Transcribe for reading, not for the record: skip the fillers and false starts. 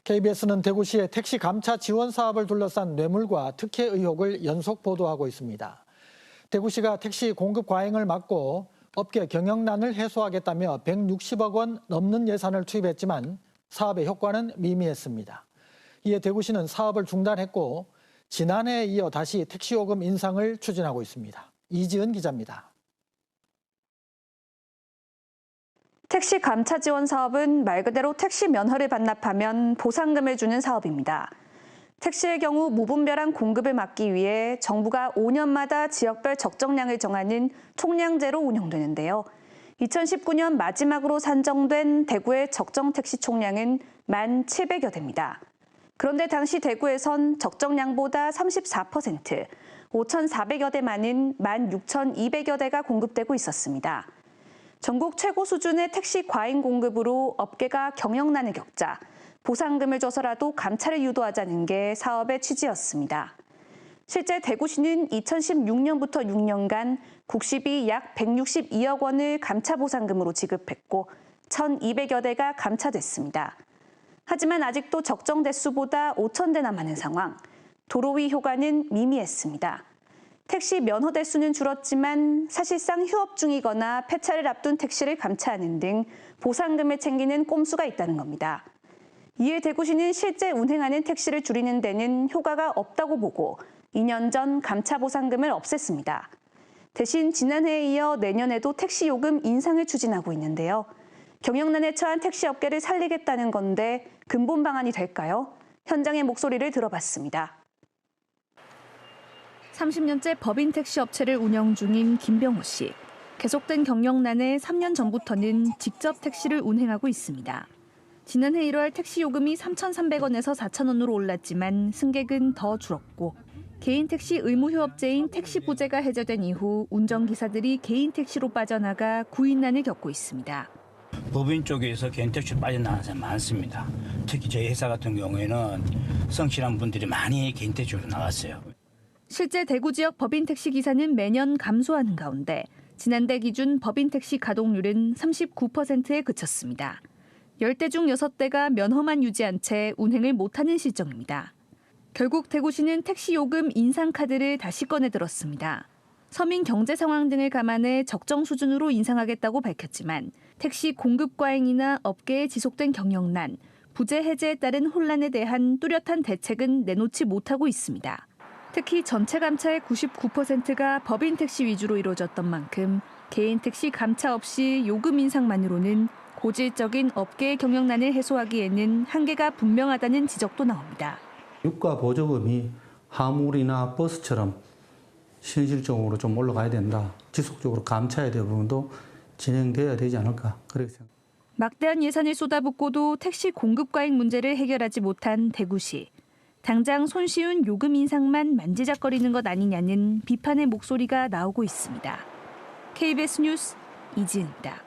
KBS는 대구시의 택시 감차 지원 사업을 둘러싼 뇌물과 특혜 의혹을 연속 보도하고 있습니다. 대구시가 택시 공급 과잉을 막고 업계 경영난을 해소하겠다며 160억 원 넘는 예산을 투입했지만 사업의 효과는 미미했습니다. 이에 대구시는 사업을 중단했고 지난해에 이어 다시 택시요금 인상을 추진하고 있습니다. 이지은 기자입니다. 택시 감차 지원 사업은 말 그대로 택시 면허를 반납하면 보상금을 주는 사업입니다. 택시의 경우 무분별한 공급을 막기 위해 정부가 5년마다 지역별 적정량을 정하는 총량제로 운영되는데요. 2019년 마지막으로 산정된 대구의 적정 택시 총량은 1,700여 대입니다. 그런데 당시 대구에선 적정량보다 34%, 5,400여 대 많은 16,200여 대가 공급되고 있었습니다. 전국 최고 수준의 택시 과잉 공급으로 업계가 경영난을 겪자 보상금을 줘서라도 감차를 유도하자는 게 사업의 취지였습니다. 실제 대구시는 2016년부터 6년간 국시비 약 162억 원을 감차 보상금으로 지급했고 1,200여 대가 감차됐습니다. 하지만 아직도 적정 대수보다 5,000대나 많은 상황, 도로 위 효과는 미미했습니다. 택시 면허 대수는 줄었지만 사실상 휴업 중이거나 폐차를 앞둔 택시를 감차하는 등 보상금을 챙기는 꼼수가 있다는 겁니다. 이에 대구시는 실제 운행하는 택시를 줄이는 데는 효과가 없다고 보고 2년 전 감차 보상금을 없앴습니다. 대신 지난해에 이어 내년에도 택시 요금 인상을 추진하고 있는데요. 경영난에 처한 택시 업계를 살리겠다는 건데 근본 방안이 될까요? 현장의 목소리를 들어봤습니다. 30년째 법인 택시 업체를 운영 중인 김병호 씨. 계속된 경영난에 3년 전부터는 직접 택시를 운행하고 있습니다. 지난해 1월 택시 요금이 3,300원에서 4,000원으로 올랐지만 승객은 더 줄었고 개인 택시 의무 휴업제인 택시부제가 해제된 이후 운전기사들이 개인 택시로 빠져나가 구인난을 겪고 있습니다. 법인 쪽에서 개인 택시로 빠져나가는 사람이 많습니다. 특히 저희 회사 같은 경우에는 성실한 분들이 많이 개인 택시로 나갔어요. 실제 대구 지역 법인 택시 기사는 매년 감소하는 가운데 지난달 기준 법인 택시 가동률은 39%에 그쳤습니다. 10대 중 6대가 면허만 유지한 채 운행을 못하는 실정입니다. 결국 대구시는 택시 요금 인상 카드를 다시 꺼내 들었습니다. 서민 경제 상황 등을 감안해 적정 수준으로 인상하겠다고 밝혔지만 택시 공급 과잉이나 업계의 지속된 경영난, 부재 해제에 따른 혼란에 대한 뚜렷한 대책은 내놓지 못하고 있습니다. 특히 전체 감차의 99%가 법인 택시 위주로 이루어졌던 만큼 개인 택시 감차 없이 요금 인상만으로는 고질적인 업계의 경영난을 해소하기에는 한계가 분명하다는 지적도 나옵니다. 유가 보조금이 화물이나 버스처럼 현실적으로 좀 올라가야 된다. 지속적으로 감차해야 될 부분도 진행돼야 되지 않을까 그렇게 생각합니다. 막대한 예산을 쏟아붓고도 택시 공급 과잉 문제를 해결하지 못한 대구시. 당장 손쉬운 요금 인상만 만지작거리는 것 아니냐는 비판의 목소리가 나오고 있습니다. KBS 뉴스 이지은입니다.